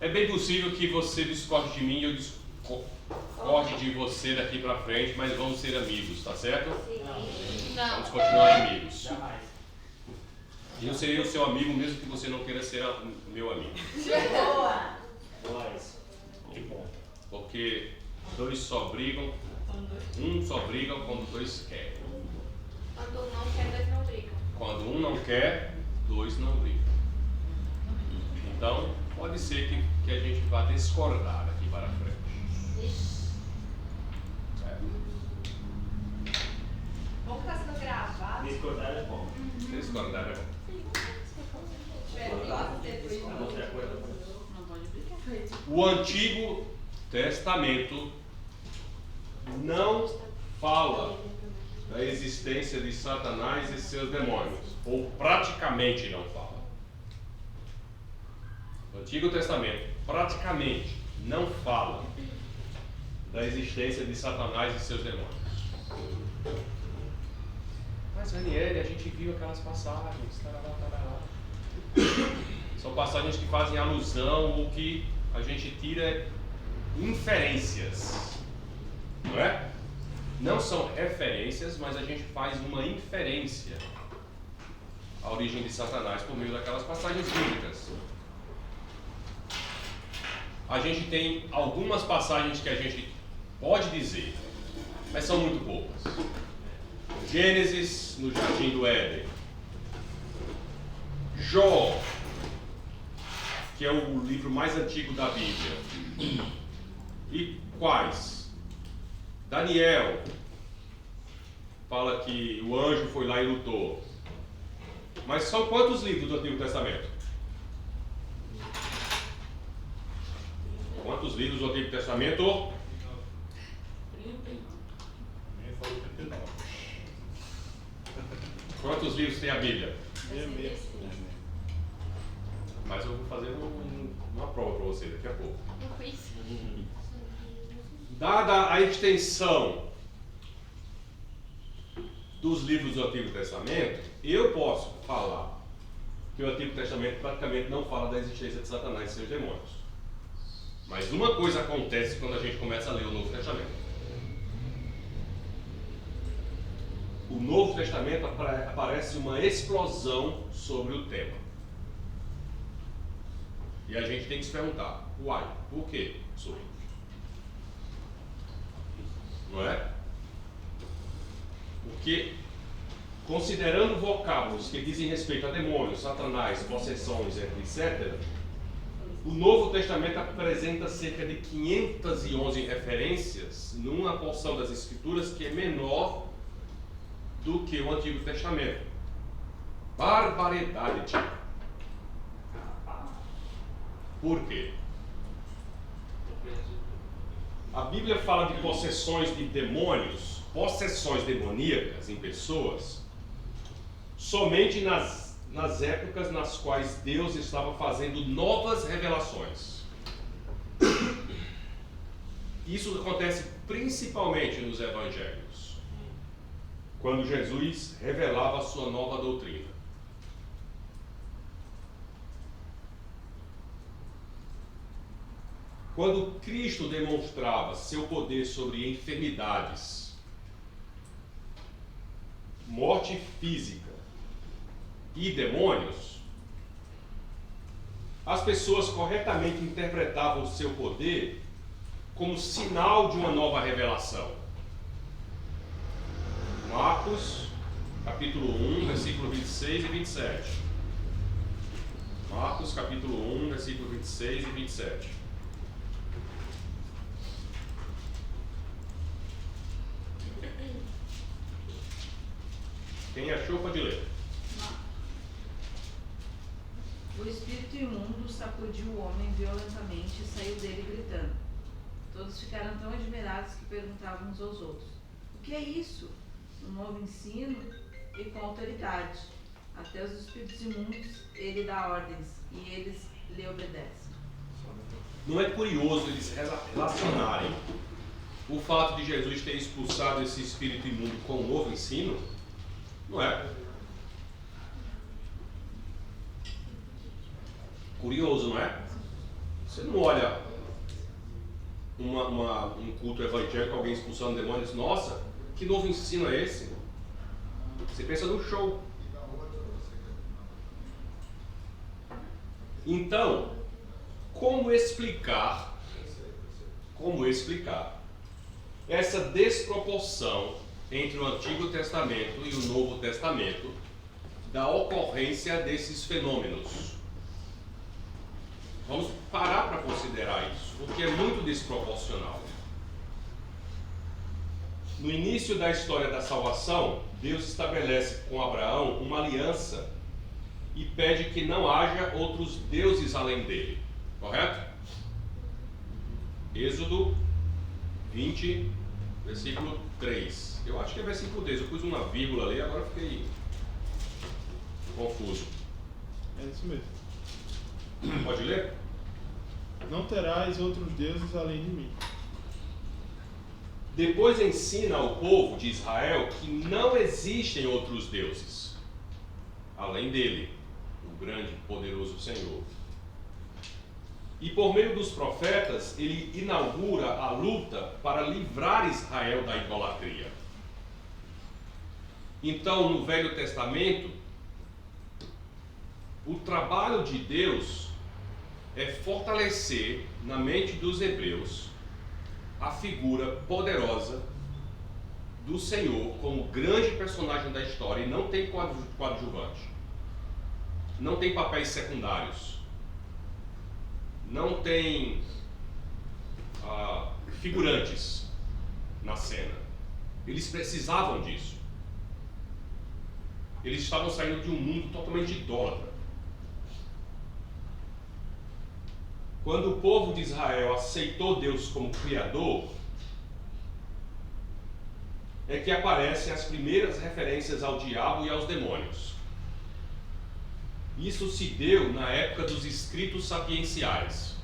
É bem possível que você discorde de mim e eu discorde de você daqui pra frente, mas vamos ser amigos, tá certo? Sim. Vamos continuar amigos. Jamais. E eu serei o seu amigo mesmo que você não queira ser meu amigo. Boa. Dois. Que bom. Porque dois só brigam, um só briga quando dois querem. Quando um não quer, dois não brigam. Quando um não quer, dois não brigam. Então, pode ser que a gente vá discordar daqui para frente. Ixi. Vamos estar sendo gravado. Discordar é bom. Discordar é bom. Não tem acordo. Não pode brigar. O Antigo Testamento não fala da existência de Satanás e seus demônios, ou praticamente não fala. O Antigo Testamento praticamente não fala da existência de Satanás e seus demônios. Mas, Ranieri, a gente viu aquelas passagens, tarará, tarará. São passagens que fazem alusão, ou que a gente tira inferências, não é? Não são referências, mas a gente faz uma inferência à origem de Satanás por meio daquelas passagens bíblicas. A gente tem algumas passagens que a gente pode dizer, mas são muito poucas. Gênesis no Jardim do Éden. Jó, que é o livro mais antigo da Bíblia. E quais? Daniel fala que o anjo foi lá e lutou. Mas são quantos livros do Antigo Testamento? Quantos livros do Antigo Testamento? Quantos livros tem a Bíblia? Mas eu vou fazer uma prova para você daqui a pouco. Dada a extensão dos livros do Antigo Testamento, eu posso falar que o Antigo Testamento praticamente não fala da existência de Satanás e seus demônios. Mas uma coisa acontece quando a gente começa a ler o Novo Testamento. O Novo Testamento aparece uma explosão sobre o tema. E a gente tem que se perguntar, uai, por quê, senhor? Não é? Porque, considerando vocábulos que dizem respeito a demônios, satanás, possessões, etc., o Novo Testamento apresenta cerca de 511 referências numa porção das Escrituras que é menor do que o Antigo Testamento. Barbaridade, tipo. Por quê? A Bíblia fala de possessões de demônios, possessões demoníacas em pessoas, somente nas épocas nas quais Deus estava fazendo novas revelações. Isso acontece principalmente nos Evangelhos, quando Jesus revelava a sua nova doutrina. Quando Cristo demonstrava seu poder sobre enfermidades, morte física e demônios, as pessoas corretamente interpretavam o seu poder como sinal de uma nova revelação. Marcos, capítulo 1, versículo 26 e 27. Marcos, capítulo 1, versículo 26 e 27. Quem achou, pode ler. O espírito imundo sacudiu o homem violentamente e saiu dele gritando. Todos ficaram tão admirados que perguntavam uns aos outros: o que é isso? Um novo ensino e com autoridade. Até os espíritos imundos ele dá ordens e eles lhe obedecem. Não é curioso eles relacionarem o fato de Jesus ter expulsado esse espírito imundo com um novo ensino? Não é? Curioso, não é? Você não olha um culto evangélico, alguém expulsando demônios e diz, nossa, que novo ensino é esse? Você pensa no show. Então, como explicar essa desproporção entre o Antigo Testamento e o Novo Testamento da ocorrência desses fenômenos? Vamos parar para considerar isso, porque é muito desproporcional. No início da história da salvação, Deus estabelece com Abraão uma aliança e pede que não haja outros deuses além dele. Correto? Êxodo 20, versículo 3. Eu acho que é versículo 3. Eu pus uma vírgula ali, agora fiquei confuso. É isso mesmo. Pode ler? Não terás outros deuses além de mim. Depois ensina ao povo de Israel que não existem outros deuses além dele, o grande e poderoso Senhor. E por meio dos profetas, ele inaugura a luta para livrar Israel da idolatria. Então, no Velho Testamento, o trabalho de Deus é fortalecer na mente dos hebreus a figura poderosa do Senhor como grande personagem da história, e não tem coadjuvante, não tem papéis secundários, não tem figurantes na cena. Eles precisavam disso. Eles estavam saindo de um mundo totalmente idólatra. Quando o povo de Israel aceitou Deus como Criador, é que aparecem as primeiras referências ao diabo e aos demônios. Isso se deu na época dos escritos sapienciais.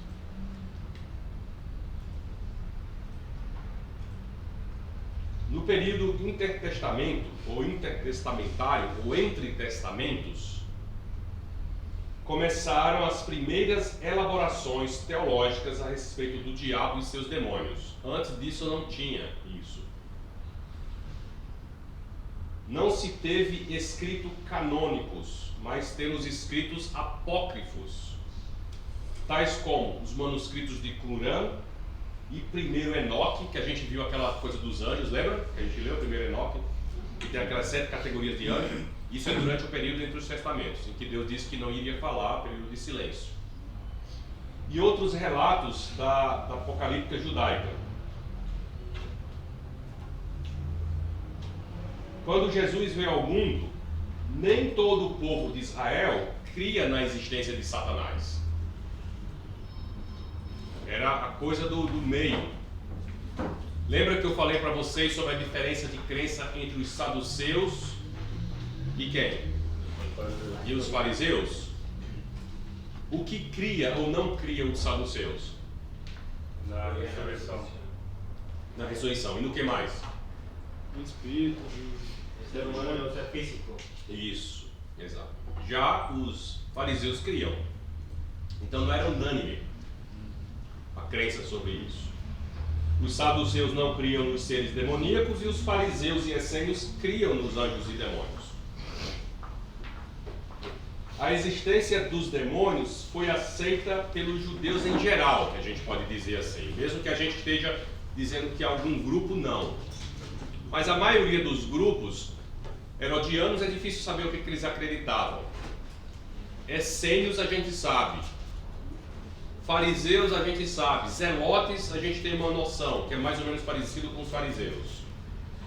No período intertestamento, ou intertestamentário, ou entre testamentos, começaram as primeiras elaborações teológicas a respeito do diabo e seus demônios. Antes disso não tinha isso. Não se teve escritos canônicos, mas temos escritos apócrifos, tais como os manuscritos de Qumran e primeiro Enoque, que a gente viu aquela coisa dos anjos, lembra? Que a gente leu o primeiro Enoque, que tem aquelas 7 categorias de anjos. Isso é durante o período entre os testamentos, em que Deus disse que não iria falar, período de silêncio. E outros relatos da apocalíptica judaica. Quando Jesus veio ao mundo, nem todo o povo de Israel cria na existência de Satanás. Era a coisa do meio. Lembra que eu falei para vocês sobre a diferença de crença entre os saduceus e quem? E os fariseus? O que cria ou não cria os saduceus? Na ressurreição. Na ressurreição. E no que mais? O espírito, Ser humano é físico. Isso, exato. Já os fariseus criam. Então não era unânime a crença sobre isso. Os saduceus não criam nos seres demoníacos e os fariseus e essênios criam nos anjos e demônios. A existência dos demônios foi aceita pelos judeus em geral, que a gente pode dizer assim, mesmo que a gente esteja dizendo que algum grupo não. Mas a maioria dos grupos herodianos é difícil saber o que eles acreditavam. Essênios a gente sabe. Fariseus a gente sabe. Zelotes a gente tem uma noção, que é mais ou menos parecido com os fariseus.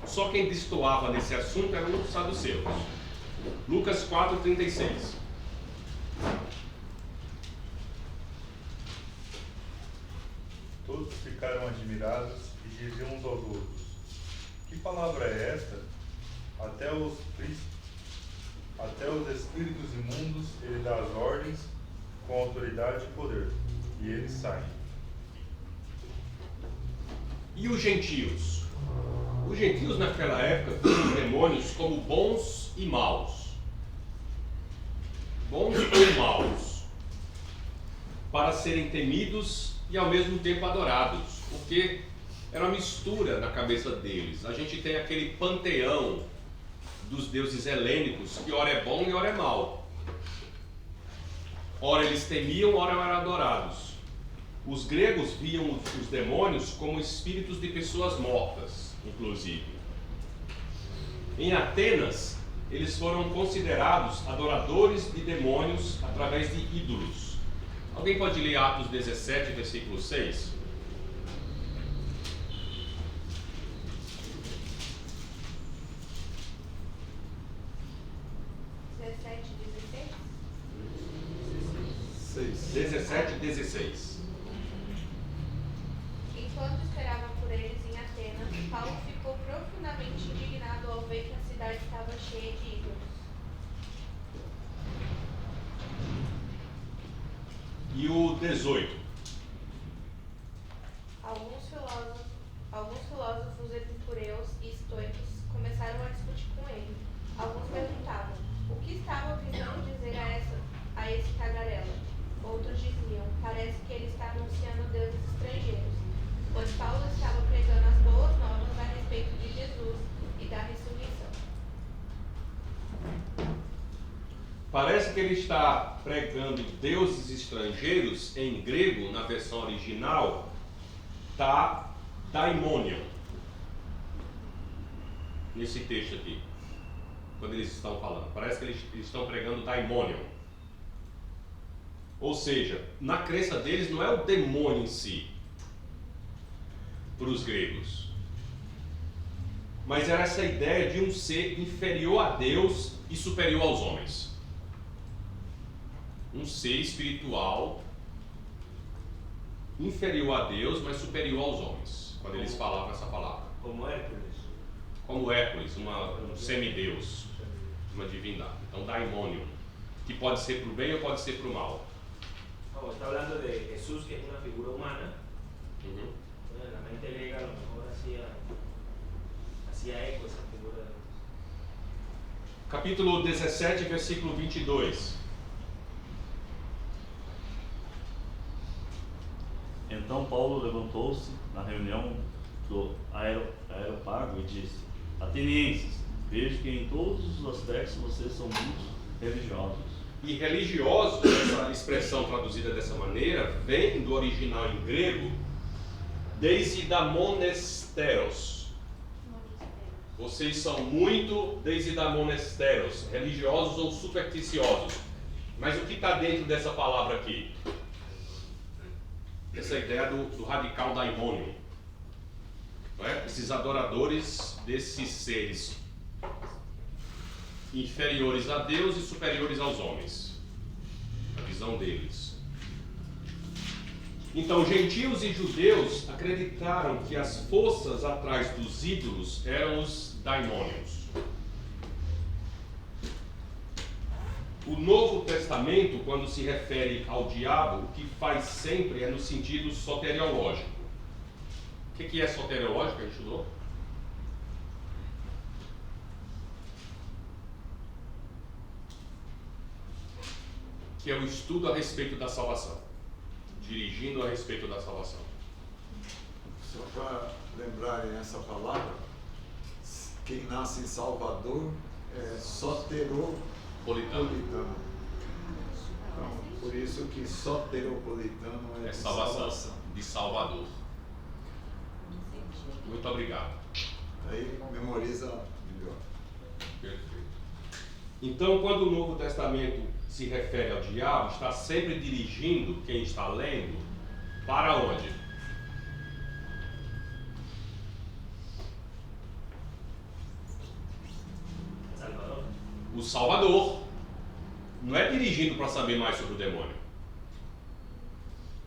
Só quem destoava nesse assunto eram os saduceus. Lucas 4:36. Todos ficaram admirados e diziam uns aos outros: que palavra é esta? Até os espíritos imundos ele dá as ordens com autoridade e poder, e eles saem. E os gentios? Os gentios naquela época viam os demônios como bons e maus. Bons ou maus? para serem temidos e ao mesmo tempo adorados, porque era uma mistura na cabeça deles. A gente tem aquele panteão dos deuses helênicos, que ora é bom e ora é mal. Ora eles temiam, ora eram adorados. Os gregos viam os demônios como espíritos de pessoas mortas, inclusive. Em Atenas, eles foram considerados adoradores de demônios através de ídolos. Alguém pode ler Atos 17, versículo 6? Seis. 17, 16. Enquanto esperavam por eles em Atenas, Paulo ficou profundamente indignado ao ver que a cidade estava cheia de ídolos. E o 18? Alguns filósofos epicureus e estoicos começaram a discutir com ele. Alguns perguntavam: o que estava tentando dizer a esse tagarela? Outros diziam: parece que ele está anunciando deuses estrangeiros, pois Paulo estava pregando as boas novas a respeito de Jesus e da ressurreição. Parece que ele está pregando deuses estrangeiros. Em grego, na versão original, está daimonion. Nesse texto aqui, quando eles estão falando, parece que eles estão pregando daimonion. Ou seja, na crença deles não é o demônio em si, para os gregos, mas era essa ideia de um ser inferior a Deus e superior aos homens. Um ser espiritual inferior a Deus, mas superior aos homens, quando eles falavam essa palavra. Como Hércules. Como Hércules, um semideus, uma divindade. Então, daimonion, que pode ser para o bem ou pode ser para o mal. Como está hablando de Jesús, que es una figura humana, Uhum. la mente griega a lo mejor hacía eco esa figura de Jesús. Capítulo 17, versículo 22. Então Paulo levantou-se na reunião do Areópago e disse: Atenienses, vejo que em todos os aspectos vocês são muito religiosos. E religiosos, essa expressão traduzida dessa maneira, vem do original em grego, desidamonesteros. Vocês são muito desidamonesteros, religiosos ou supersticiosos. Mas o que está dentro dessa palavra aqui? Essa ideia do radical daimonium. Não é? Esses adoradores desses seres inferiores a Deus e superiores aos homens. A visão deles. Então, gentios e judeus acreditaram que as forças atrás dos ídolos eram os daimônios. O Novo Testamento, quando se refere ao diabo, o que faz sempre é no sentido soteriológico. O que é soteriológico? A gente estudou? Que é o estudo a respeito da salvação, dirigindo a respeito da salvação. Só para lembrarem essa palavra, quem nasce em Salvador é soteropolitano. Então, por isso que soteropolitano é É de salvação, de Salvador. Muito obrigado. Aí memoriza melhor. Perfeito. Então, quando o Novo Testamento se refere ao diabo, está sempre dirigindo quem está lendo para onde? Salvador. O Salvador. Não é dirigindo para saber mais sobre o demônio,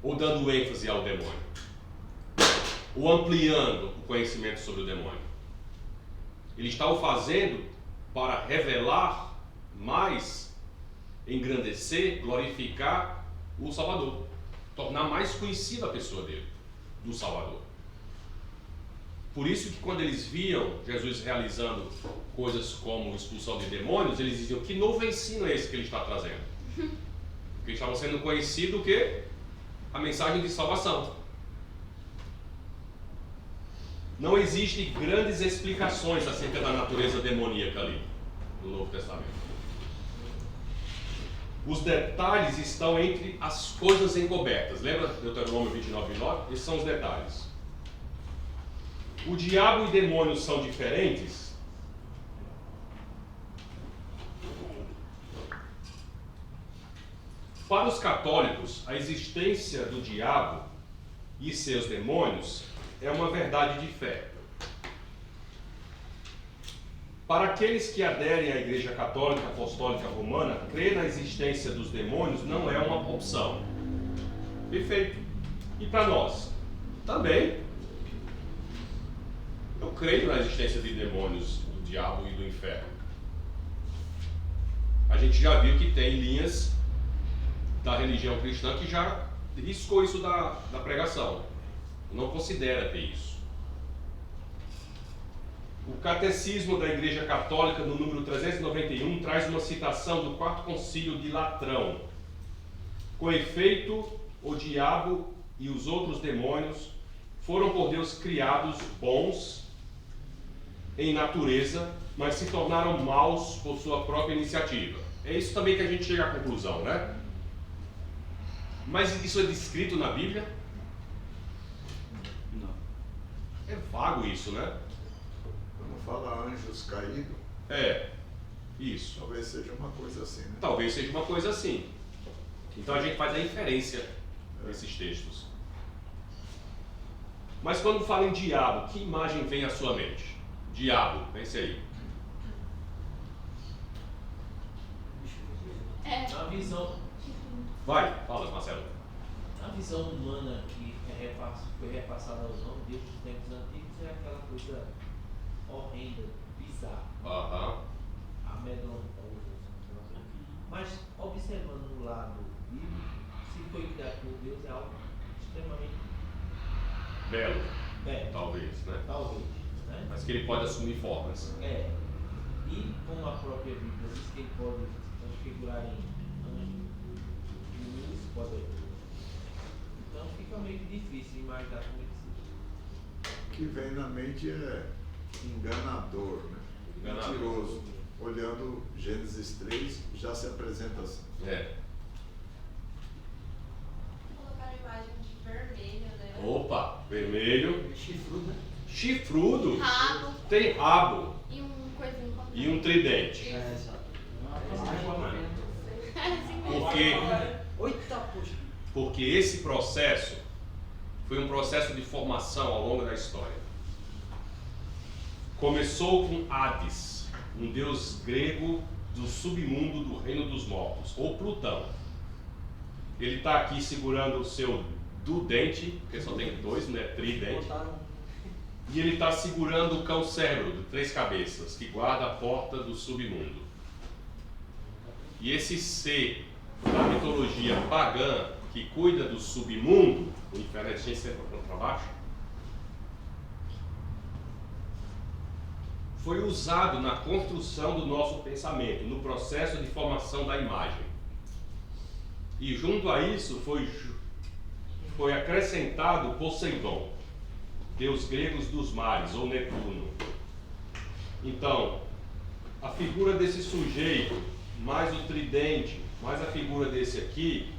ou dando ênfase ao demônio, ou ampliando o conhecimento sobre o demônio. Ele está o fazendo para revelar mais, engrandecer, glorificar o Salvador, tornar mais conhecida a pessoa dele, do Salvador. Por isso que quando eles viam Jesus realizando coisas como expulsão de demônios, eles diziam: que novo ensino é esse que ele está trazendo? Porque estavam sendo conhecidos o quê? a mensagem de salvação. Não existem grandes explicações acerca da natureza demoníaca ali no Novo Testamento. Os detalhes estão entre as coisas encobertas. Lembra Deuteronômio 29:9? Esses são os detalhes. O diabo e demônios são diferentes? Para os católicos, a existência do diabo e seus demônios é uma verdade de fé. Para aqueles que aderem à Igreja Católica Apostólica Romana, crer na existência dos demônios não é uma opção. Perfeito. E para nós? Também. Eu creio na existência de demônios, do diabo e do inferno. A gente já viu que tem linhas da religião cristã que já riscou isso da pregação. Não considera ter isso. O Catecismo da Igreja Católica, no número 391, traz uma citação do Quarto Concílio de Latrão. Com efeito, o diabo e os outros demônios foram por Deus criados bons em natureza, mas se tornaram maus por sua própria iniciativa. É isso também que a gente chega à conclusão, né? Mas isso é descrito na Bíblia? Não. É vago isso, né? Quando fala anjos caídos, É, isso. talvez seja uma coisa assim, né? Talvez seja uma coisa assim. Então a gente faz a inferência nesses textos. Mas quando fala em diabo, que imagem vem à sua mente? Diabo, pense aí. A visão, Vai, fala, Marcelo. a visão humana que foi repassada aos homens desde os tempos antigos é aquela coisa horrenda, bizarra, Aham. amedrontosa. Mas observando no lado bíblico, se foi criado por Deus é algo extremamente Belo, belo, talvez, né? talvez, né? Mas que ele pode assumir formas. É. E como a própria Bíblia diz que ele pode transfigurar em anjo, em luz poderoso. Então fica meio que difícil imaginar como ele se. O que vem na mente é enganador, né? Enganador. Mentiroso. Olhando Gênesis 3, já se apresenta assim. É. Colocaram a imagem de vermelho, né? Opa, vermelho. Chifrudo. Chifrudo. Rabo Tem rabo e um coisinho com e um tridente. Exato. Porque esse processo foi um processo de formação ao longo da história. Começou com Hades, um deus grego do submundo do reino dos mortos, ou Plutão. Ele está aqui segurando o seu dudente, porque só tem dois, né? Tridente. E ele está segurando o cão cérebro de 3 cabeças, que guarda a porta do submundo. E esse ser da mitologia pagã, que cuida do submundo, o inferno é sempre para baixo, foi usado na construção do nosso pensamento, no processo de formação da imagem. E junto a isso foi acrescentado Poseidon, deus grego dos mares, ou Netuno. Então, a figura desse sujeito, mais o tridente, mais a figura desse aqui,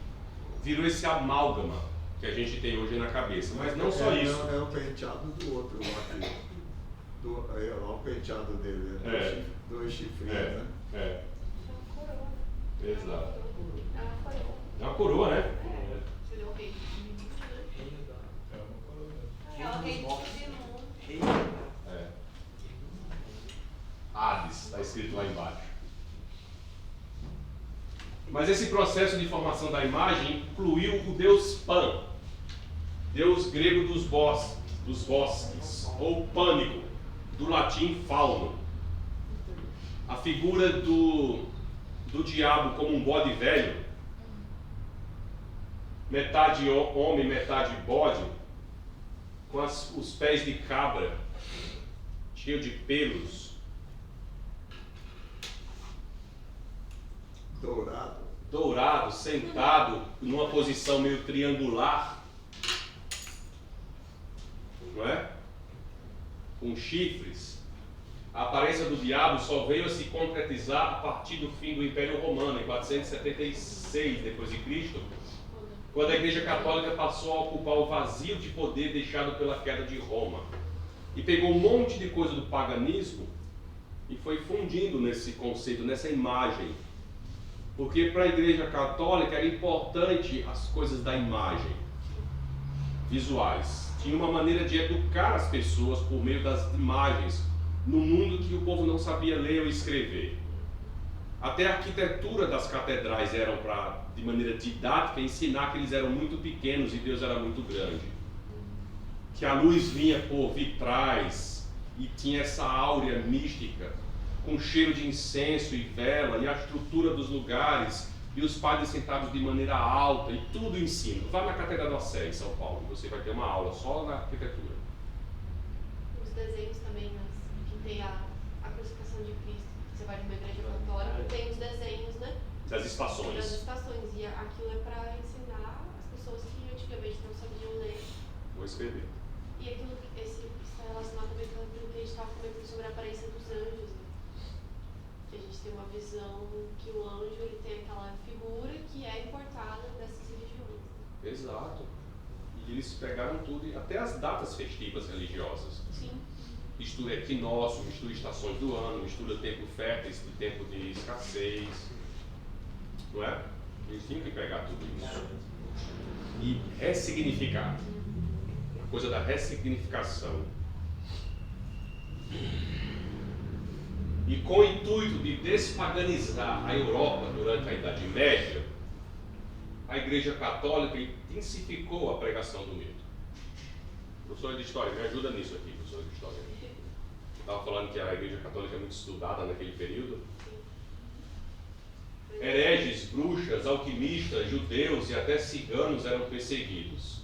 virou esse amálgama que a gente tem hoje na cabeça. Mas não só isso. É o penteado do outro lá aqui. É lá o penteado dele, né? É. Dois chifrinhos, É, né? é, É uma coroa. exato. É uma coroa. É uma coroa, né? Você deu o rei. É o rei do submundo. É. Hades, está escrito lá embaixo. Mas esse processo de formação da imagem incluiu o deus Pan, deus grego dos bosques, ou Pânico, do latim fauno. A figura do diabo como um bode velho, metade homem, metade bode, com os pés de cabra, cheio de pelos. dourado, sentado numa posição meio triangular, não é? Com chifres. A aparência do diabo só veio a se concretizar a partir do fim do Império Romano, em 476 d.C., quando a Igreja Católica passou a ocupar o vazio de poder deixado pela queda de Roma. E pegou um monte de coisa do paganismo e foi fundindo nesse conceito, nessa imagem. Porque para a Igreja Católica era importante as coisas da imagem, visuais. Tinha uma maneira de educar as pessoas por meio das imagens, no mundo que o povo não sabia ler ou escrever. Até a arquitetura das catedrais eram para, de maneira didática, ensinar que eles eram muito pequenos e Deus era muito grande. Que a luz vinha por vitrais e tinha essa áurea mística, com cheiro de incenso e vela, e a estrutura dos lugares, e os padres sentados de maneira alta, e tudo em cima. Vá na Catedral da Sé, em São Paulo, você vai ter uma aula só na arquitetura. Os desenhos também, que tem a crucificação de Cristo, você vai de uma igreja católica, tem os desenhos, né? Das estações. Das estações, e aquilo é para ensinar as pessoas que antigamente não sabiam ler. Vou escrever. E aquilo, esse está relacionado também com aquilo que a gente estava comentando sobre a aparência dos anjos, né? Que a gente tem uma visão que o anjo ele tem aquela figura que é importada dessas religiões. Né? Exato. E eles pegaram tudo, até as datas festivas religiosas. Sim. Mistura equinócio, mistura estações do ano, mistura tempo férteis e tempo de escassez. Não é? Eles tinham que pegar tudo isso e ressignificar. A coisa da ressignificação. E com o intuito de despaganizar a Europa durante a Idade Média, a Igreja Católica intensificou a pregação do mito. Professor de História, me ajuda nisso aqui, professor de História. Estava falando que a Igreja Católica é muito estudada naquele período. Hereges, bruxas, alquimistas, judeus e até ciganos eram perseguidos.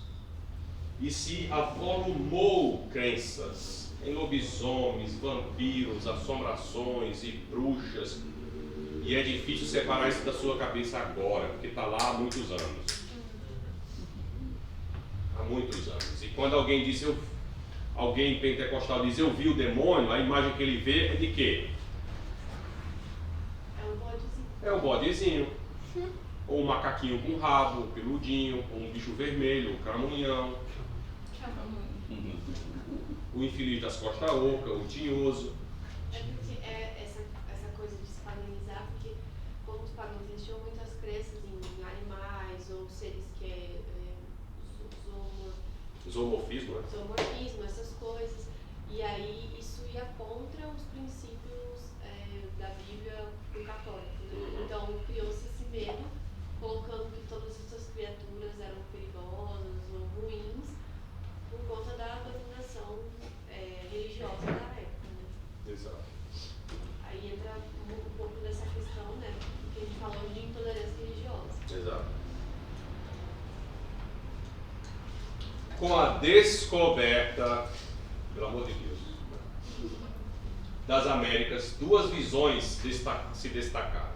E se avolumou crenças em lobisomens, vampiros, assombrações e bruxas. E é difícil separar isso da sua cabeça agora, porque está lá há muitos anos. Há muitos anos. E quando alguém diz, alguém pentecostal diz, eu vi o demônio, a imagem que ele vê é de quê? É um bodezinho. É um bodezinho. Ou um macaquinho com rabo, um peludinho, ou um bicho vermelho, um cramunhão. O infeliz das costas ocas, o tinhoso. É porque essa coisa de se paganizar, porque como os pagãos eles tinham muitas crenças em animais ou seres que Zoomorfismo, né? zoomorfismo, essas coisas. E aí isso ia contra os princípios da Bíblia do católico. Né? Então criou-se esse medo, colocando que todas essas criaturas eram perigosas ou ruins por conta da dominação religiosa da época. Né? Exato. Aí entra um pouco dessa questão, né, que a gente falou de intolerância religiosa. Exato. Com a descoberta, pelo amor de Deus, das Américas, duas visões se destacaram.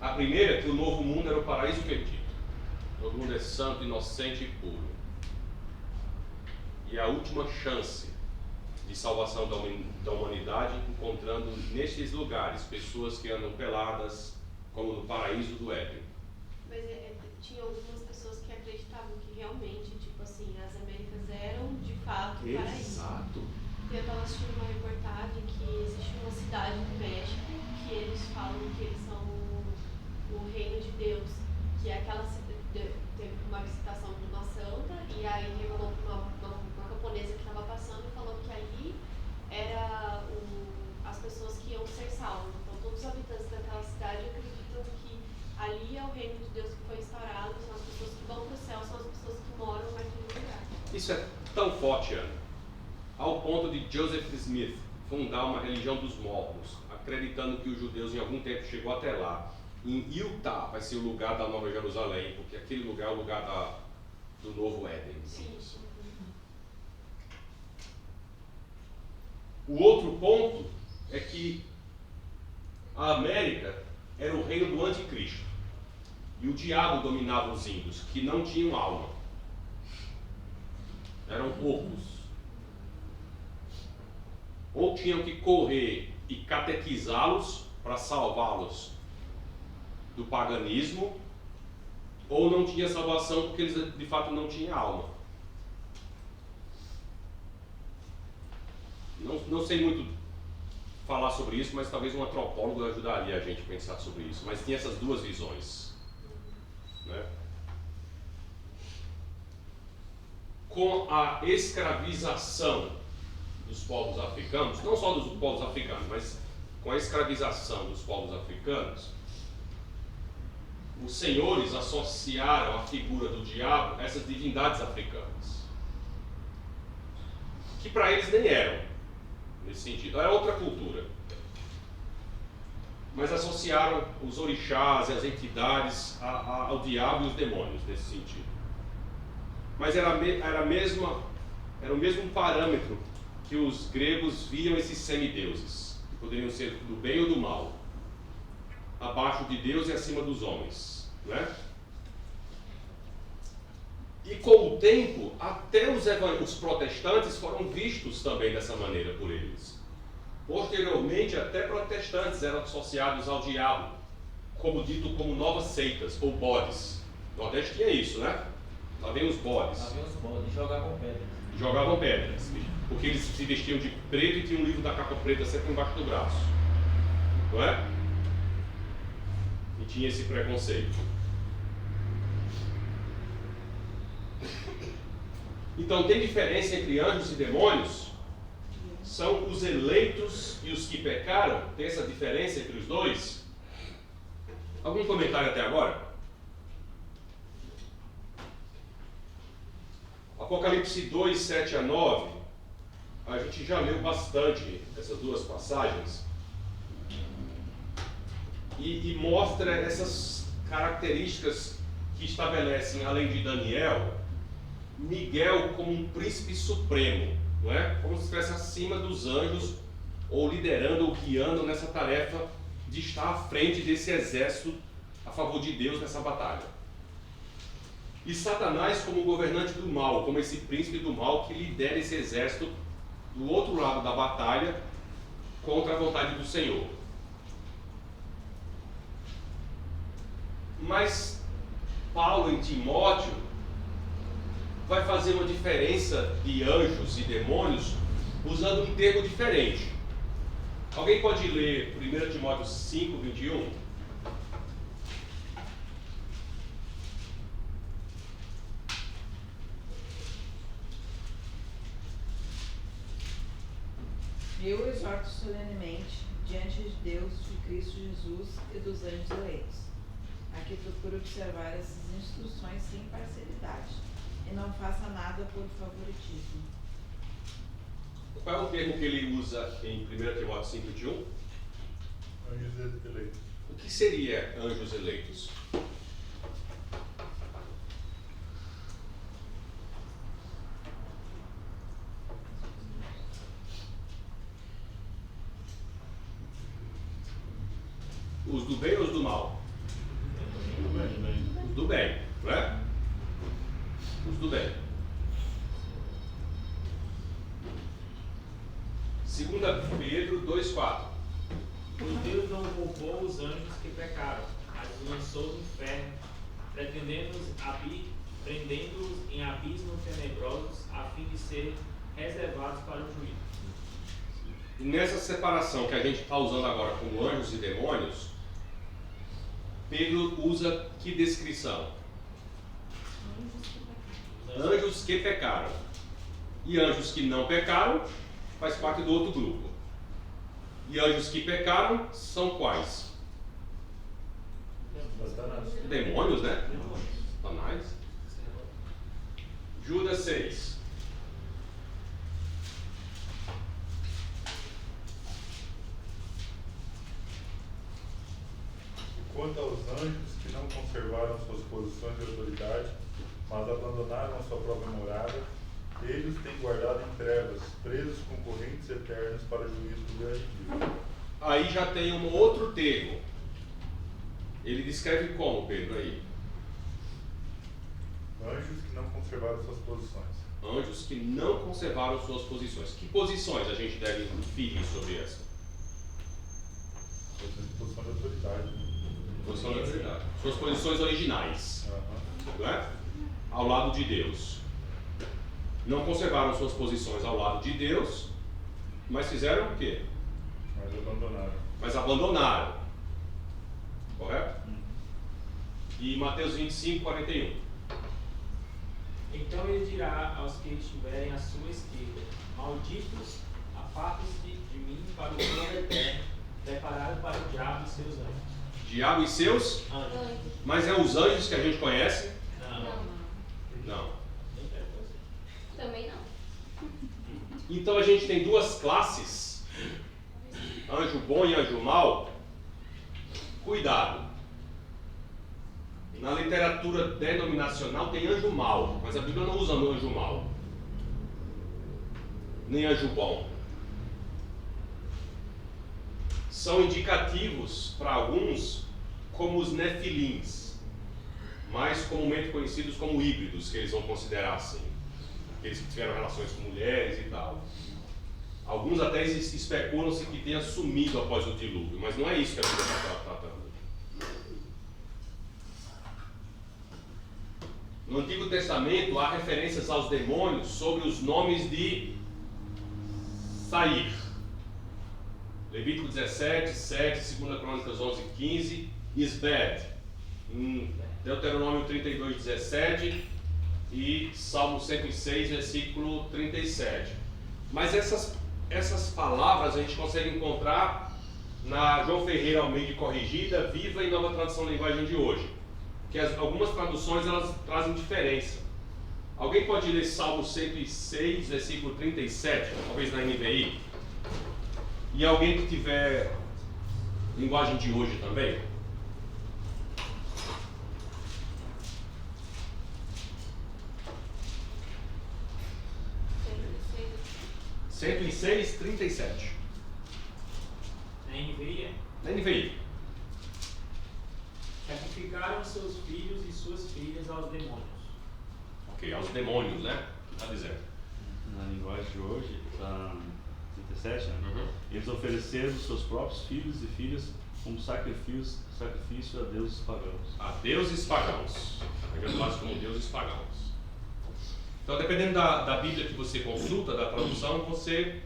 A primeira é que o novo mundo era o paraíso perdido. Todo mundo é santo, inocente e puro. E a última chance de salvação da humanidade, encontrando nestes lugares pessoas que andam peladas, como no paraíso do Éden. Mas tinha algumas pessoas que acreditavam que realmente, tipo assim, as Américas eram de fato o paraíso. Exato. Eu estava assistindo uma reportagem que existe uma cidade no México que eles falam que eles são o reino de Deus, que é aquela teve uma visitação de uma santa e aí revelou uma japonesa que estava passando e falou que ali era as pessoas que iam ser salvas. Então todos os habitantes daquela cidade acreditam que ali é o reino de Deus que foi instaurado, são as pessoas que vão para o céu, são as pessoas que moram naquele lugar. Isso é tão forte, Ana, ao ponto de Joseph Smith fundar uma religião dos mormons, acreditando que os judeus em algum tempo chegou até lá. Em Utah vai ser o lugar da Nova Jerusalém, porque aquele lugar é o lugar do novo Éden. Sim. O outro ponto é que a América era o reino do anticristo. E o diabo dominava os índios, que não tinham alma. Eram porcos. Ou tinham que correr e catequizá-los para salvá-los do paganismo, ou não tinha salvação porque eles de fato não tinham alma. Não sei muito falar sobre isso, mas talvez um antropólogo ajudaria a gente a pensar sobre isso. Mas tinha essas duas visões, né? Com a escravização dos povos africanos, não só dos povos africanos, mas com a escravização dos povos africanos, os senhores associaram a figura do diabo a essas divindades africanas, que para eles nem eram, nesse sentido, era outra cultura. Mas associaram os orixás e as entidades ao diabo e os demônios, nesse sentido. Mas era o mesmo parâmetro que os gregos viam esses semideuses, que poderiam ser do bem ou do mal, abaixo de Deus e acima dos homens, né? E com o tempo, até os protestantes foram vistos também dessa maneira por eles. Posteriormente, até protestantes eram associados ao diabo, como dito como novas seitas ou bodes. No Nordeste tinha isso, né? Lá vem os bodes. Havia os bodes, jogavam pedras. Jogavam pedras, porque eles se vestiam de preto e tinham um livro da capa preta sempre embaixo do braço, não é? E tinha esse preconceito. Então tem diferença entre anjos e demônios? São os eleitos e os que pecaram? Tem essa diferença entre os dois? Algum comentário até agora? Apocalipse 2, 7 a 9, a gente já leu bastante essas duas passagens e mostra essas características que estabelecem, além de Daniel, Miguel como um príncipe supremo, não é? Como se estivesse acima dos anjos ou liderando ou guiando nessa tarefa de estar à frente desse exército a favor de Deus nessa batalha. E Satanás como governante do mal, como esse príncipe do mal que lidera esse exército do outro lado da batalha contra a vontade do Senhor. Mas Paulo em Timóteo vai fazer uma diferença de anjos e demônios usando um termo diferente. Alguém pode ler 1 Timóteo 5, 21? Eu exorto solenemente, diante de Deus, de Cristo Jesus e dos anjos eleitos, a que procure observar essas instruções sem parcialidade, e não faça nada por favoritismo. Qual é o termo que ele usa em 1 Timóteo 5, 21? Anjos eleitos. O que seria anjos eleitos? Os do bem ou os do mal? Os do bem, não é? Os do bem. 2 Pedro 2,4. Pois Deus não poupou os anjos que pecaram, mas os lançou no inferno, prendendo-os em abismos tenebrosos, a fim de serem reservados para o juízo. E nessa separação que a gente está usando agora como anjos e demônios, Pedro usa que descrição? Anjos que pecaram. E anjos que não pecaram faz parte do outro grupo. E anjos que pecaram são quais? Demônios, né? Satanás. Judas 6. Quanto aos anjos que não conservaram suas posições de autoridade, mas abandonaram a sua própria morada, eles têm guardado em trevas, presos com correntes eternas para o juízo do grande dia. Aí já tem um outro termo, Ele descreve como, Pedro, aí? Anjos que não conservaram suas posições. Anjos que não conservaram suas posições. Que posições a gente deve inferir sobre essa? Posição de autoridade. Posição de autoridade. Suas posições originais. Aham. Não é? Ao lado de Deus. Não conservaram suas posições ao lado de Deus, mas fizeram o quê? Mas abandonaram. Correto? E Mateus 25, 41. Então ele dirá aos que estiverem à sua esquerda: malditos, afastem-se de mim para o fogo eterno, preparado para o diabo e seus anjos. Diabo e seus? Anjos. Mas é os anjos que a gente conhece? Não. Não. Nem quero você. Também não. Então a gente tem duas classes, anjo bom e anjo mau. Cuidado. Na literatura denominacional tem anjo mau, mas a Bíblia não usa anjo mau, nem anjo bom. São indicativos para alguns como os nefilins, mais comumente conhecidos como híbridos, que eles vão considerar assim. Aqueles que tiveram relações com mulheres e tal. Alguns até especulam-se que tenha sumido após o dilúvio, mas não é isso que a Bíblia está tratando. No Antigo Testamento há referências aos demônios sobre os nomes de Sair. Levítico 17, 7, 2 Crônicas 11, 15, Isbed, Deuteronômio 32, 17 e Salmo 106, versículo 37. Mas essas palavras a gente consegue encontrar na João Ferreira Almeida Corrigida, Viva e Nova Tradução Linguagem de hoje. Que algumas traduções elas trazem diferença. Alguém pode ler Salmo 106, versículo 37, talvez na NVI? E alguém que tiver linguagem de hoje também? Sei. 106, 37. Na NVI. Na NVI. Sacrificaram seus filhos e suas filhas aos demônios. Ok, aos demônios, né? Está dizendo. Na linguagem de hoje, está 37, né? Uhum. Eles ofereceram seus próprios filhos e filhas como sacrifício a deuses pagãos. A deuses pagãos. Revelados como deuses pagãos. Então, dependendo da Bíblia que você consulta, da tradução, você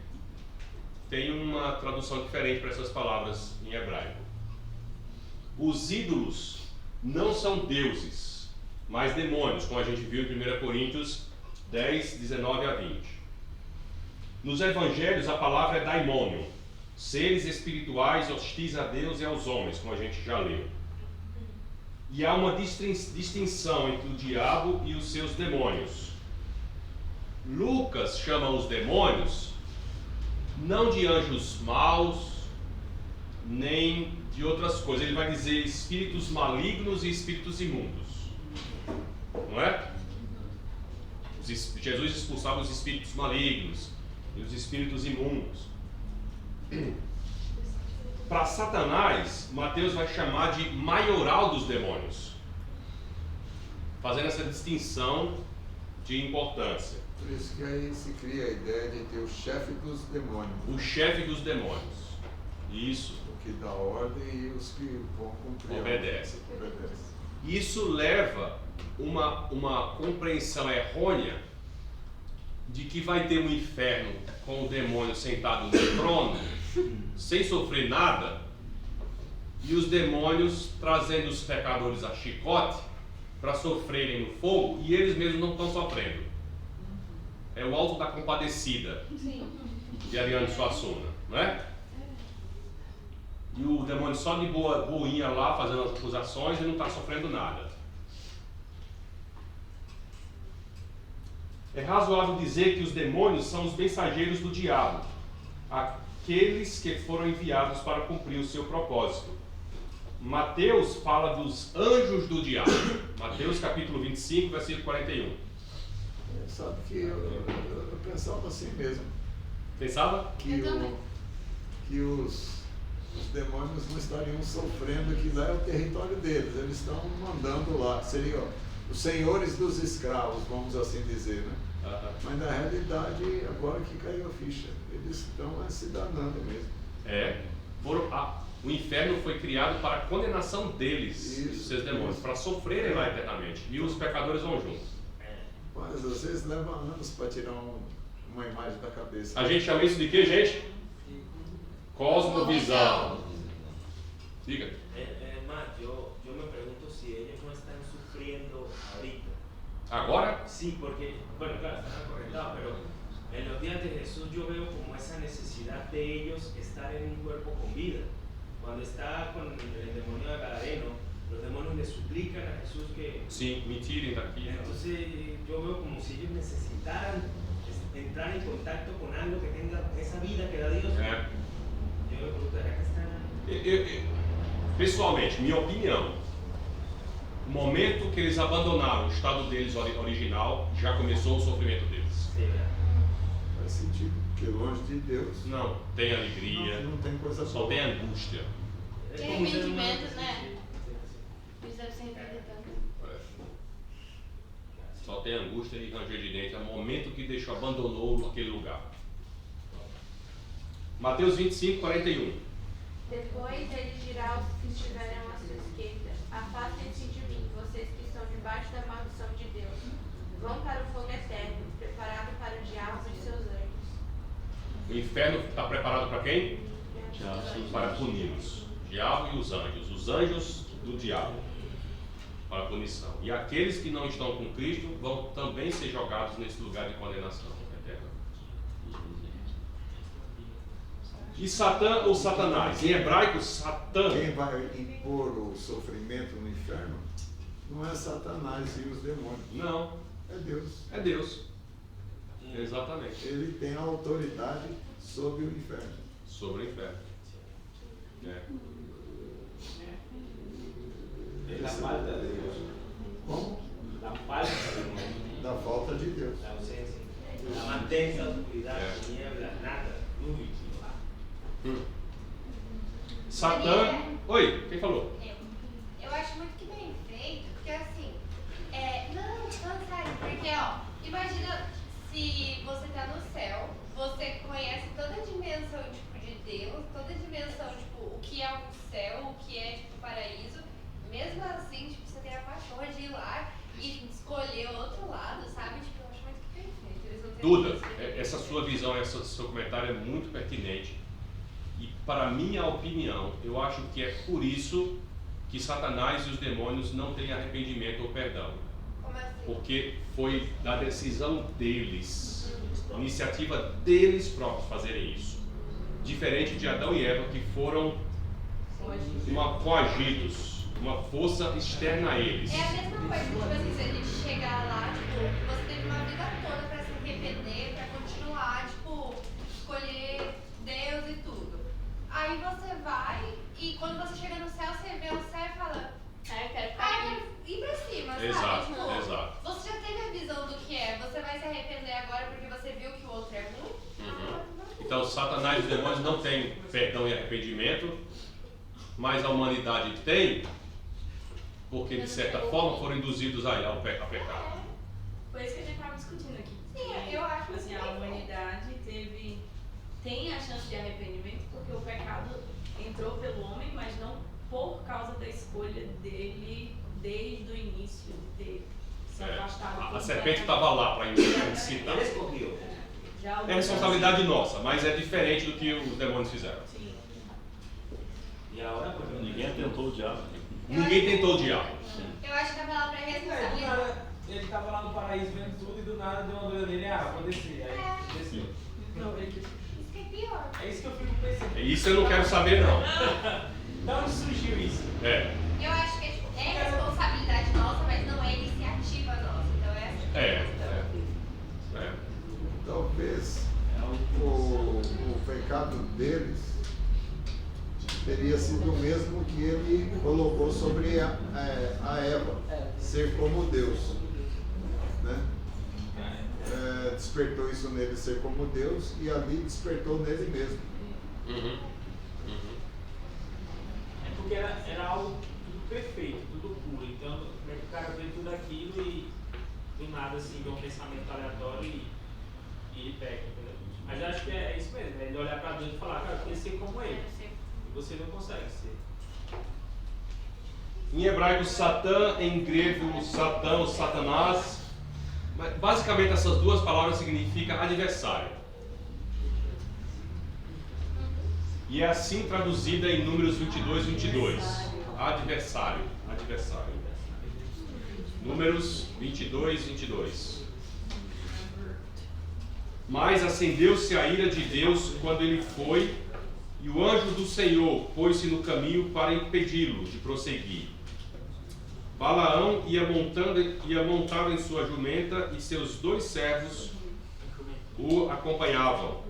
tem uma tradução diferente para essas palavras em hebraico. Os ídolos não são deuses, mas demônios, como a gente viu em 1 Coríntios 10, 19 a 20. Nos evangelhos a palavra é daimônio, seres espirituais hostis a Deus e aos homens, como a gente já leu. E há uma distinção entre o diabo e os seus demônios. Lucas chama os demônios não de anjos maus, nem de outras coisas. Ele vai dizer espíritos malignos e espíritos imundos. Não é? Jesus expulsava os espíritos malignos e os espíritos imundos. Para Satanás, Mateus vai chamar de maioral dos demônios, fazendo essa distinção de importância. Por isso que aí se cria a ideia de ter o chefe dos demônios. O chefe dos demônios. Isso. O que dá ordem e os que vão cumprir. Obedecem. Obedece. Isso leva uma compreensão errônea de que vai ter um inferno com o demônio sentado no trono, sem sofrer nada, e os demônios trazendo os pecadores a chicote para sofrerem no fogo, e eles mesmos não estão sofrendo. É o alto da compadecida de Ariano Suassuna, não é? E o demônio só de boinha lá, fazendo as acusações, e não está sofrendo nada. É razoável dizer que os demônios são os mensageiros do diabo, aqueles que foram enviados para cumprir o seu propósito. Mateus fala dos anjos do diabo. Mateus capítulo 25, versículo 41. Sabe que eu pensava assim mesmo. Pensava? Que os os demônios não estariam sofrendo, que lá é o território deles, eles estão mandando lá, seriam os senhores dos escravos, vamos assim dizer, né? Mas na realidade, agora que caiu a ficha, eles estão se danando mesmo. O inferno foi criado para a condenação deles, dos seus demônios, para sofrerem lá eternamente. E os pecadores vão juntos. Mas às vezes leva anos para tirar uma imagem da cabeça. A gente chama isso de quê, gente? Cosmovisão. Diga. Mas yo me pregunto si ellos no están sufriendo ahorita. Agora? Sí, porque, bueno, claro, están acorrentados, pero en los días de Jesús yo veo como esa necesidad de ellos estar en un cuerpo con vida. Cuando está con el demonio de Gadareno, los demonios le suplican a Jesús que... Sim, me tirem daqui. Entonces yo veo como si ellos necesitaran entrar en contacto con algo que tenga esa vida que da Dios. Yo me preguntaría que están... Pessoalmente, minha opinião, no momento que eles abandonaram o estado deles original, já começou o sofrimento deles. Faz sentido, porque longe de Deus não tem alegria, não tem coisa só boa. tem angústia. Tem arrependimento, né? Eles devem se arrepender tanto. Só tem angústia e ranger de dente no momento que abandonou aquele lugar. Mateus 25, 41. Depois ele dirá aos que estiverem à sua esquerda: afastem-se de mim, vocês que estão debaixo da maldição de Deus. Vão para o fogo eterno, preparado para o diabo e seus anjos. O inferno está preparado para quem? Para puni-los. O diabo e os anjos do diabo, para punição. E aqueles que não estão com Cristo vão também ser jogados nesse lugar de condenação eterna. E Satã ou Satanás? Em hebraico, Satã. Quem vai impor o sofrimento no inferno não é Satanás e os demônios. Não. É Deus. É Deus. Exatamente. Ele tem a autoridade sobre o inferno. Sobre o inferno. La falta de Deus. Como? La falta de Deus. Da falta de Deus. La ausencia. La mantenza, oscuridad, tinieblas, nada. Satã. Oi, quem falou? Eu acho muito que bem feito, porque assim, não, sério, porque imagina se você tá no céu, você conhece toda a dimensão tipo de Deus, toda a dimensão tipo o que é o céu, o que é tipo o paraíso, mesmo assim tipo você tem a paixão de ir lá e escolher o outro lado, sabe? Tipo, eu acho muito que bem feito. Eles não têm Duda, essa sua visão, esse seu comentário é muito pertinente. E para minha opinião, eu acho que é por isso que Satanás e os demônios não têm arrependimento ou perdão. Como assim? Porque foi da decisão deles, iniciativa deles próprios fazerem isso. Diferente de Adão e Eva, que foram coagidos, uma força externa a eles. É a mesma coisa, tipo assim, se a gente chegar lá, tipo, você teve uma vida toda pra se arrepender, pra continuar, tipo, escolher Deus e tudo. Aí você vai e quando você chega no céu, você vê o céu e fala, eu quero ficar ir pra cima, sabe? Exato, Tipo, exato. você já teve a visão do que é, você vai se arrepender agora porque você viu que o outro é ruim? Então, Satanás e os demônios não têm perdão e arrependimento, mas a humanidade tem, porque de certa forma foram induzidos ao pecado. Foi isso que a gente estava discutindo aqui. Sim, eu acho assim, que a humanidade tem a chance de arrependimento porque o pecado entrou pelo homem, mas não por causa da escolha dele desde o início de ter se afastado. A serpente estava lá para incitar. Ele escolheu. É responsabilidade nossa, mas é diferente do que os demônios fizeram. Sim. E agora, ninguém tentou o diabo. Ninguém tentou o diabo. Eu acho que a palavra é Do responsabilidade. nada, ele tava lá no paraíso vendo tudo e do nada deu uma doida nele, vou descer. Aí desceu. Isso que é pior. É isso que eu fico pensando. Isso eu não quero saber, não. Da onde surgiu isso? Eu acho que é responsabilidade nossa, mas não é iniciativa nossa. Então é essa. Talvez o pecado deles teria sido o mesmo que ele colocou sobre a Eva, ser como Deus, né? Despertou isso nele, ser como Deus, e ali despertou nele mesmo. nada assim de um pensamento aleatório e ele peca, entendeu? Mas eu acho que é isso mesmo, é ele olhar para Deus e falar, cara, eu queria ser como ele. E você não consegue ser. Em hebraico, Satã, em grego, Satã ou Satanás. Basicamente, essas duas palavras significam adversário. E é assim traduzida em Números 22, 22. Adversário. Adversário. Números 22, 22. Mas acendeu-se a ira de Deus quando ele foi, e o anjo do Senhor pôs-se no caminho para impedi-lo de prosseguir. Balaão ia montado em sua jumenta, e seus 2 servos o acompanhavam.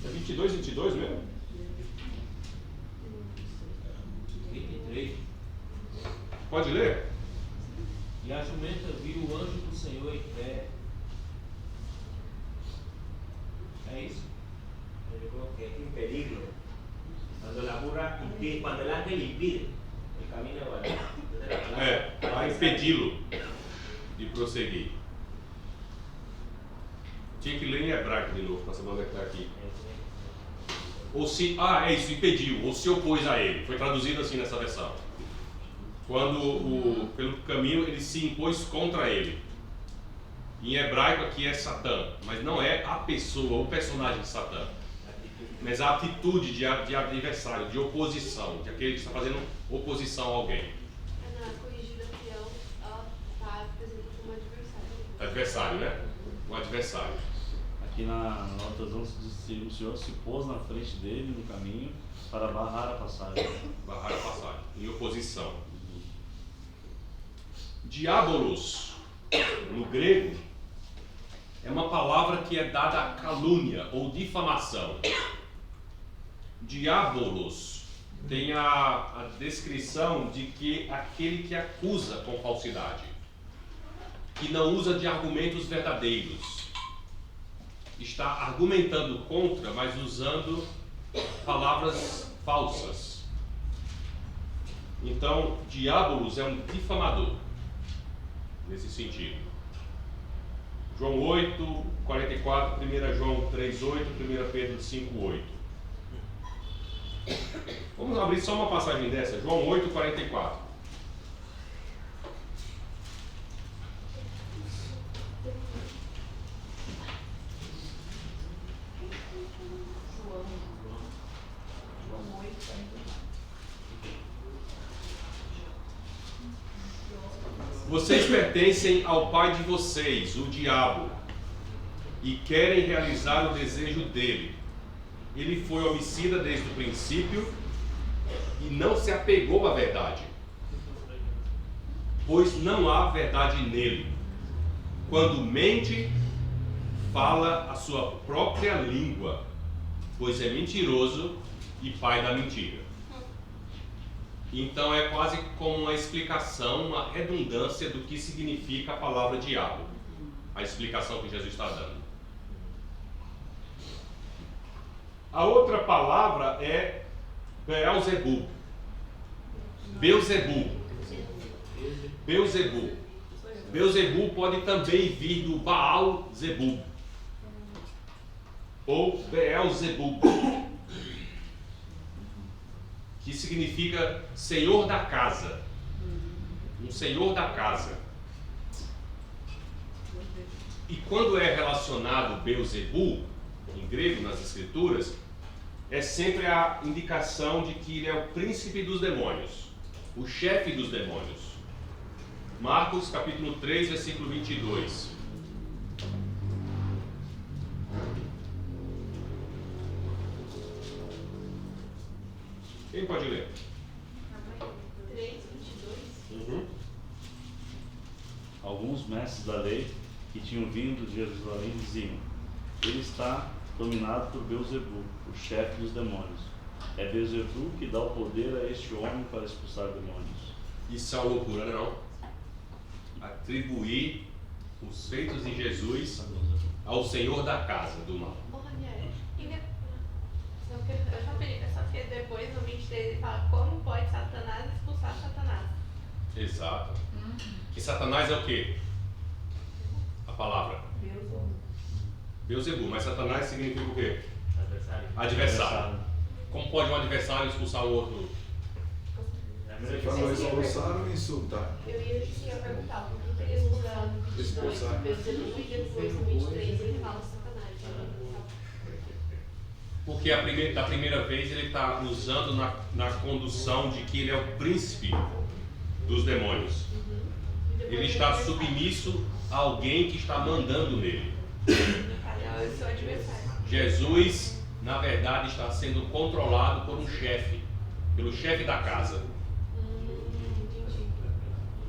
É 22, 22 mesmo? 23. Pode ler? E a jumenta viu o anjo do Senhor em pé. É isso? Yo creo que es impedirlo. Cuando la burra impide, cuando el ángel impide el camino de Balaam. Para impedi-lo de prosseguir. Tinha que ler em hebraico de novo, para saber onde é que está aqui. Ou se, é isso, impediu, ou se opôs a ele. Foi traduzido assim nessa versão. Quando pelo caminho ele se impôs contra ele. Em hebraico aqui é Satã, mas não é a pessoa, o personagem de Satã, mas a atitude de adversário, de oposição, de aquele que está fazendo oposição a alguém. Na corrigida fiel, ela está apresentada como adversário. Adversário, né? O adversário. Aqui na nova tradução diz que o Senhor se pôs na frente dele no caminho para barrar a passagem. Barrar a passagem, em oposição. Diabolos, no grego, é uma palavra que é dada a calúnia ou difamação. Diabolos tem a descrição de que aquele que acusa com falsidade, que não usa de argumentos verdadeiros, está argumentando contra, mas usando palavras falsas. Então, diabolos é um difamador, nesse sentido. João 8, 44, 1 João 3, 8, 1 Pedro 5, 8. Vamos abrir só uma passagem dessa, João 8, 44. Vocês pertencem ao pai de vocês, o diabo, e querem realizar o desejo dele. Ele foi homicida desde o princípio e não se apegou à verdade, pois não há verdade nele. Quando mente, fala a sua própria língua, pois é mentiroso e pai da mentira. Então é quase como uma explicação, uma redundância do que significa a palavra diabo. A explicação que Jesus está dando. A outra palavra é Beelzebub. Beelzebub. Beelzebub. Beelzebub pode também vir do Baal-Zebub. Ou Beelzebub, que significa senhor da casa. Um senhor da casa. E quando é relacionado Beelzebub, em grego, nas escrituras, é sempre a indicação de que ele é o príncipe dos demônios, o chefe dos demônios. Marcos capítulo 3, versículo 22. Quem pode ler? 3, 22. Alguns mestres da lei que tinham vindo de Jerusalém diziam: ele está dominado por Beelzebub, o chefe dos demônios. É Beelzebub que dá o poder a este homem para expulsar demônios. Isso é uma loucura, não? Atribuir os feitos de Jesus ao Senhor da casa do mal. Ô, Ranieri, Eu já pedi, só que depois no 23 ele fala como pode Satanás expulsar Satanás. Exato. Que Satanás é o quê? A palavra? Beelzebub. Mas Satanás significa o quê? Adversário. Como pode um adversário expulsar o outro? Você falou expulsar ou insultar? Eu ia perguntar, por que ele usa Expulsar. Beelzebub e depois no 23 ele fala Satanás? Porque da primeira vez ele está usando na condução de que ele é o príncipe dos demônios. Ele está submisso a alguém que está mandando nele. Eu sou adversário. Jesus, na verdade, está sendo controlado por um chefe, pelo chefe da casa.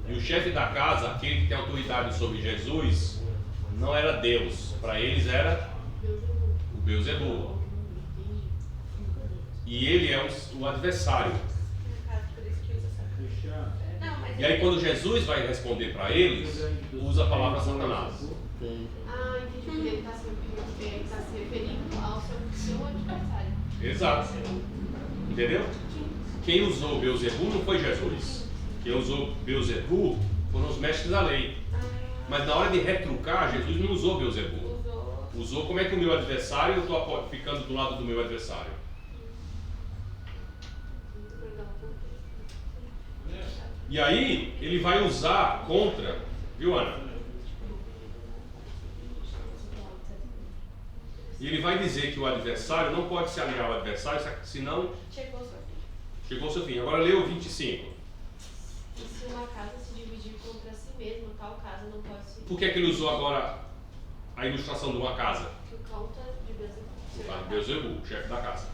E o chefe da casa, aquele que tem autoridade sobre Jesus, não era Deus. Para eles era o Beelzebub. E ele é o adversário. E aí quando Jesus vai responder para eles, usa a palavra Satanás. Ah, entendi. Porque ele está se referindo ao seu adversário. Exato. Entendeu? Quem usou Beelzebub não foi Jesus. Quem usou Beelzebub foram os mestres da lei. Mas na hora de retrucar, Jesus não usou Beelzebub. Usou como é que o meu adversário, eu estou ficando do lado do meu adversário. E aí, ele vai usar contra, viu, Ana? E ele vai dizer que o adversário não pode se aliar ao adversário, senão chegou ao seu fim. Agora lê o 25. E se uma casa se dividir contra si mesma, tal casa não pode se... Por que é que ele usou agora a ilustração de uma casa? Por conta de Beelzebub. Por causa de Beelzebub, chefe da casa.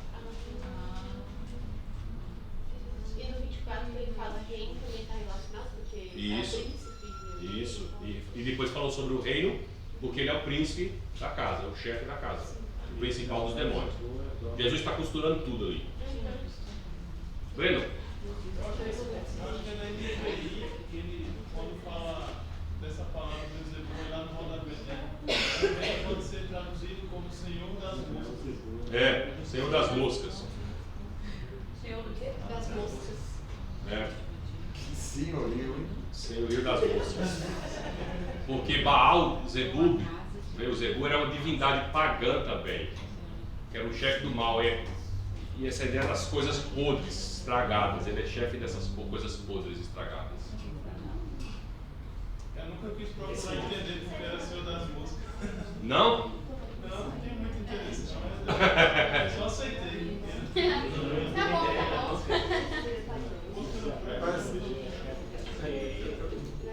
E no 24 ele fala reino também está relacionado, porque Isso. é príncipe. Isso. E depois falou sobre o reino, porque ele é o príncipe da casa, é o chefe da casa, o principal dos demônios. Jesus está costurando tudo ali. Breno? Eu acho que é na NVI que ele, quando fala dessa palavra Beelzebub lá no rodapé, também pode ser traduzido como Senhor das Moscas. É, Senhor das Moscas. Senhor do quê? Das moscas. É. Que senhorio, hein? Senhorio das Moscas. Porque Baal Zebub, o Zebub era uma divindade pagã também, que era o chefe do mal. E essa ideia das coisas podres, estragadas, ele é chefe dessas coisas podres, estragadas. Eu nunca quis procurar entender porque era Senhor das Moscas. Não? Não tinha muito interesse, mas eu só aceitei. Tá bom. Mas,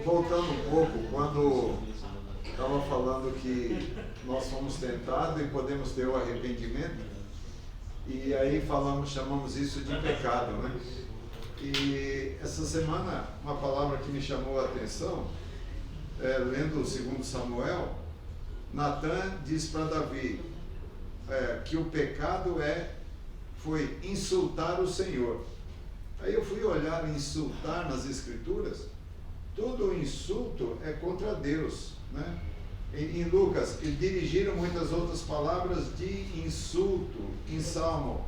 voltando um pouco, quando estava falando que nós fomos tentados e podemos ter o arrependimento, e aí chamamos isso de pecado, né? E essa semana, uma palavra que me chamou a atenção, lendo o 2 Samuel, Natan diz para Davi que o pecado foi insultar o Senhor. Aí eu fui olhar insultar nas Escrituras, todo insulto é contra Deus, né? Em Lucas, eles dirigiram muitas outras palavras de insulto em Salmo.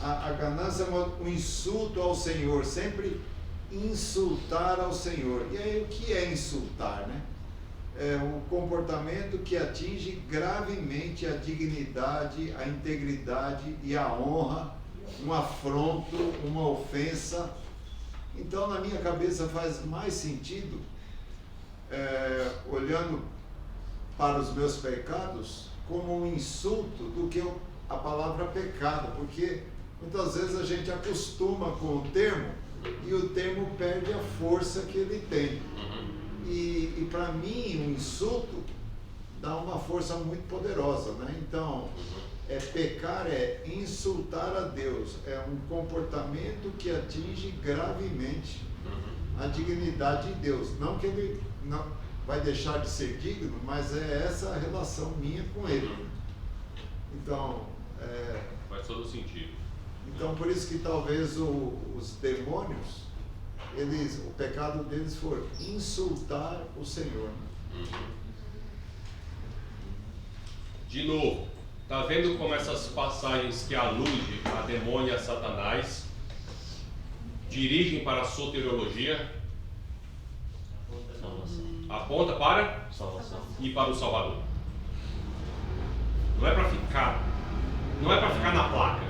A ganância é um insulto ao Senhor, sempre insultar ao Senhor. E aí o que é insultar, né? É um comportamento que atinge gravemente a dignidade, a integridade e a honra, um afronto, uma ofensa. Então, na minha cabeça faz mais sentido, olhando para os meus pecados, como um insulto do que a palavra pecado, porque muitas vezes a gente acostuma com o termo e o termo perde a força que ele tem. E para mim, um insulto dá uma força muito poderosa, né? Então, pecar é insultar a Deus, é um comportamento que atinge gravemente a dignidade de Deus. Não que ele não vai deixar de ser digno, mas é essa a relação minha com ele. Então, faz todo sentido. Então, por isso que talvez os demônios, o pecado deles for insultar o Senhor. De novo, Está vendo como essas passagens que aludem a demônio e a Satanás dirigem para a soteriologia? Aponta para Salvação. e para o Salvador. Não é para ficar na placa.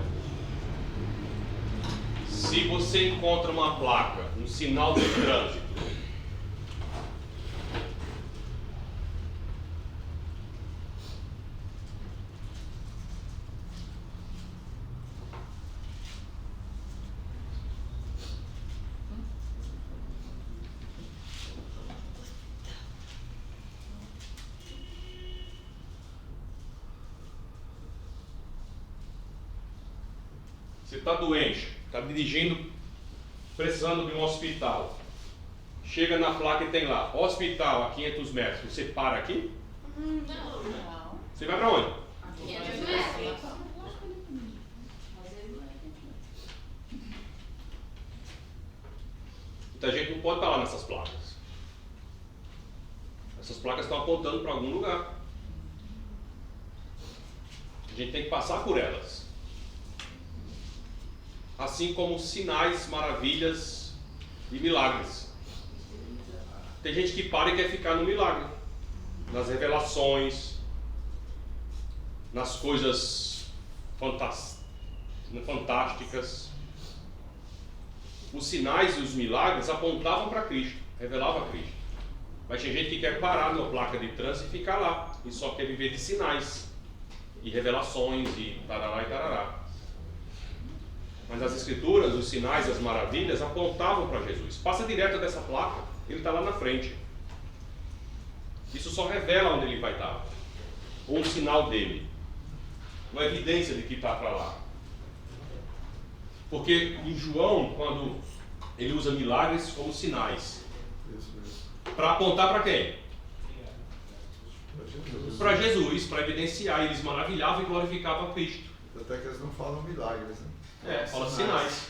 Se você encontra uma placa, um sinal de trânsito, você está doente, está dirigindo, precisando de um hospital. Chega na placa e tem lá, hospital a 500 metros. Você para aqui? Não. Você vai para onde? 500 metros. Muita gente não pode estar lá nessas placas. Essas placas estão apontando para algum lugar. A gente tem que passar por elas. Assim como sinais, maravilhas e milagres. Tem gente que para e quer ficar no milagre, nas revelações, nas coisas fantásticas. Os sinais e os milagres apontavam para Cristo, revelavam a Cristo. Mas tem gente que quer parar numa placa de trânsito e ficar lá, e só quer viver de sinais e revelações e tarará e tarará. Mas as escrituras, os sinais e as maravilhas apontavam para Jesus. Passa direto dessa placa, ele está lá na frente. Isso só revela onde ele vai estar. Ou um sinal dele. Uma evidência de que está para lá. Porque em João, quando ele usa milagres como sinais. Para apontar para quem? Para Jesus, para evidenciar. Eles maravilhavam e glorificavam a Cristo. Até que eles não falam milagres, né? Fala sinais.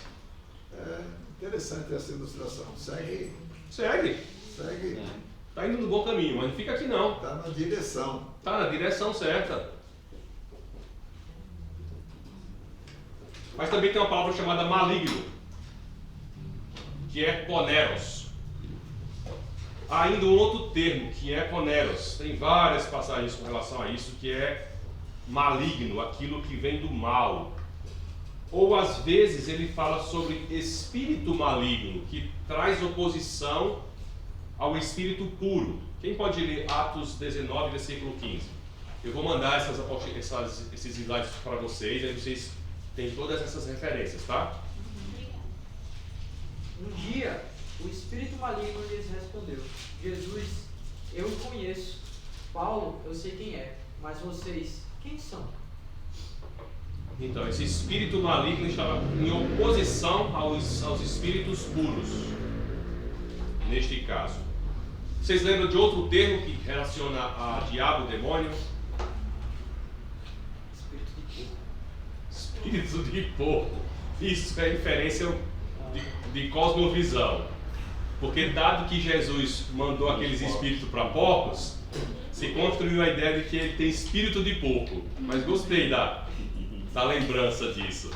É interessante essa ilustração. Segue. Está indo no bom caminho, mas não fica aqui não. Está na direção. Está na direção certa. Mas também tem uma palavra chamada maligno, que é poneros. Há ainda um outro termo, que é poneros. Tem várias passagens com relação a isso, que é maligno, aquilo que vem do mal. Ou às vezes ele fala sobre espírito maligno, que traz oposição ao espírito puro. Quem pode ler Atos 19, versículo 15? Eu vou mandar esses slides para vocês, aí vocês têm todas essas referências, tá? Um dia, o espírito maligno lhes respondeu: Jesus, eu o conheço. Paulo, eu sei quem é. Mas vocês, quem são? Então, esse espírito maligno estava em oposição aos espíritos puros, neste caso. Vocês lembram de outro termo que relaciona a diabo, demônio? Espírito de porco. Isso é referência de cosmovisão. Porque dado que Jesus mandou aqueles espíritos para porcos, se construiu a ideia de que ele tem espírito de porco. Mas gostei da lembrança disso.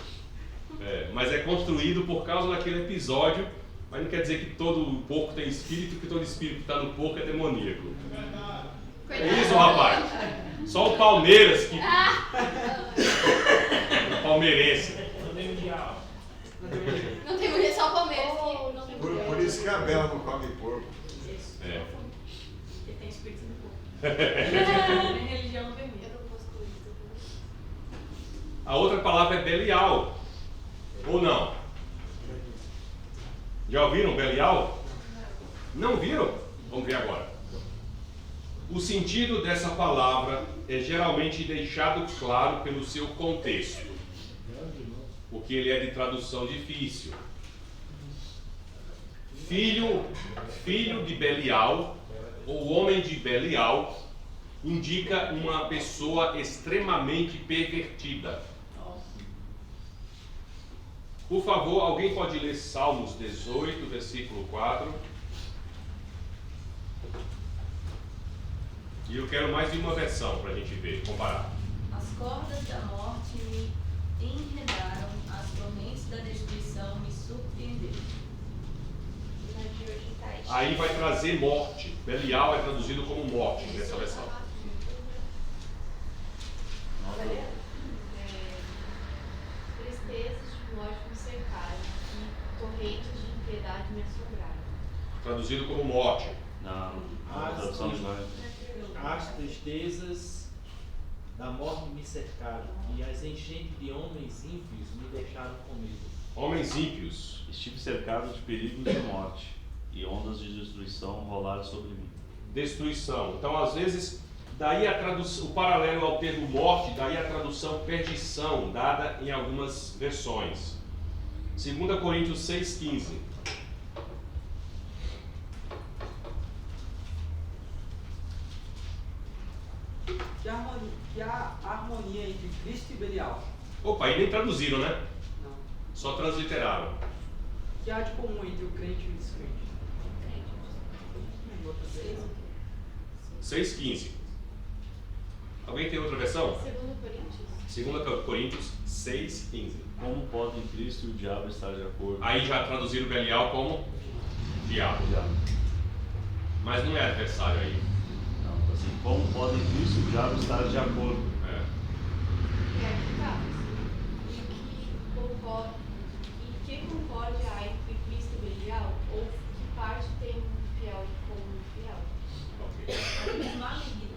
Mas é construído por causa daquele episódio, mas não quer dizer que todo porco tem espírito, que todo espírito que está no porco é demoníaco. É isso, rapaz? Só o Palmeiras que... O palmeirense. Não tem mulher, só o Palmeiras. Por isso que a Bela não come porco. Porque tem espírito no corpo. Nem religião não permite. Eu não posso comer isso. A outra palavra é Belial. Ou não? Já ouviram Belial? Não viram? Vamos ver agora. O sentido dessa palavra é geralmente deixado claro pelo seu contexto, porque ele é de tradução difícil. Filho de Belial, ou homem de Belial, indica uma pessoa extremamente pervertida. Por favor, alguém pode ler Salmos 18, versículo 4? E eu quero mais de uma versão para a gente ver, comparar. A As cordas da morte me enredaram, as tormentes da destruição me surpreenderam. Aí vai trazer morte. Belial é traduzido como morte nessa versão. Tristezas de morte me cercaram e torrentes de impiedade me assombraram. Traduzido como morte. As tristezas da morte me cercaram e as enchentes de homens ímpios me deixaram com medo. Homens ímpios. Estive cercado de perigos de morte e ondas de destruição rolaram sobre mim. Destruição. Então, às vezes, daí a tradução, o paralelo ao termo morte, daí a tradução perdição, dada em algumas versões. 2 Coríntios 6,15. Que há harmonia entre Cristo e Belial. Opa, aí nem traduziram, né? Não. Só transliteraram. Que há de comum entre o crente e o descrente. 6,15. Alguém tem outra versão? 2 Coríntios 6,15. Como podem Cristo e o diabo estar de acordo? Aí já traduziram Belial como diabo. Mas não é adversário aí. Não, assim, como podem Cristo e o diabo estar de acordo? E aqui tá. E que concórdia há entre Cristo e Belial? Ou que parte tem um fiel com um fiel? Maligno.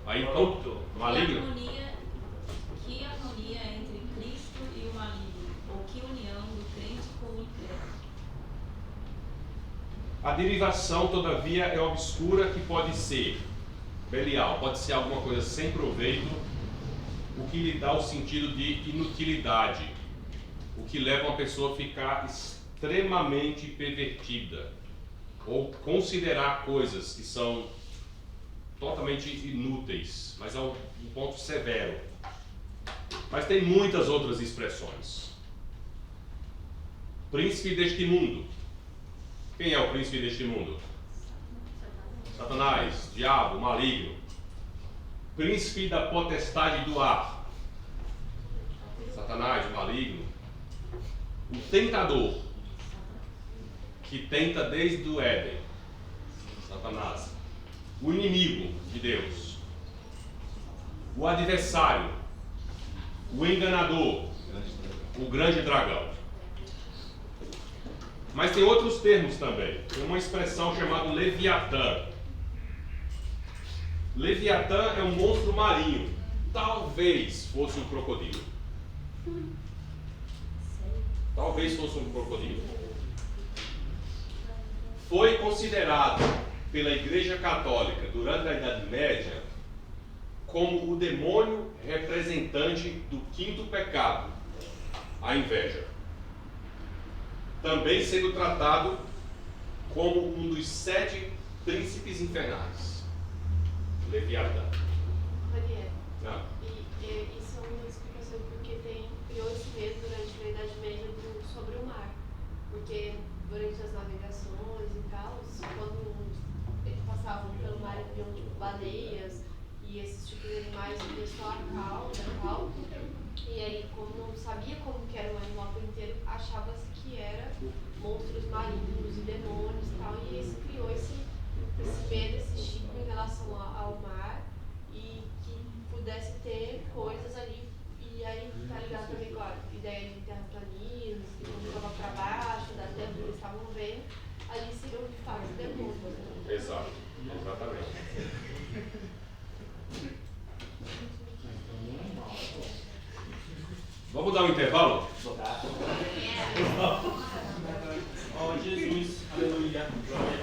Aí então, maligno. Que harmonia entre Cristo e o maligno? Ou que união do crente com o incrédulo? A derivação, todavia, é obscura, que pode ser Belial, pode ser alguma coisa sem proveito, o que lhe dá o sentido de inutilidade, o que leva uma pessoa a ficar extremamente pervertida, ou considerar coisas que são totalmente inúteis, mas a um ponto severo. Mas tem muitas outras expressões. Príncipe deste mundo. Quem é o príncipe deste mundo? Satanás, diabo, maligno. Príncipe da potestade do ar. Satanás, maligno. O tentador, que tenta desde o Éden. Satanás. O inimigo de Deus. O adversário. O enganador. O grande dragão. Mas tem outros termos também. Tem uma expressão chamada Leviatã. Leviatã é um monstro marinho. Talvez fosse um crocodilo. Talvez fosse um crocodilo. Foi considerado pela Igreja Católica durante a Idade Média como o demônio representante do quinto pecado, a inveja. Também sendo tratado como um dos 7 príncipes infernais. Leviatã. Daniel, Ah. e isso é uma explicação porque criou esse medo durante a Idade Média sobre o mar. Porque durante as navegações e tal, quando eles passavam pelo mar e viam tipo baleias e esses tipos de animais, viam só a cauda e tal. E aí, como não sabia como que era o animal por inteiro, achava-se que era monstros malignos e demônios e tal. E isso criou esse medo, esse estigma em relação ao mar e que pudesse ter coisas ali. E aí tá ligado também com a ideia de terraplanismo, que quando estava para baixo da terra, eles estavam vendo, ali seriam de fato demônios. Né? Exato, exatamente. Vamos dar um intervalo? Ó, Jesus, aleluia, glória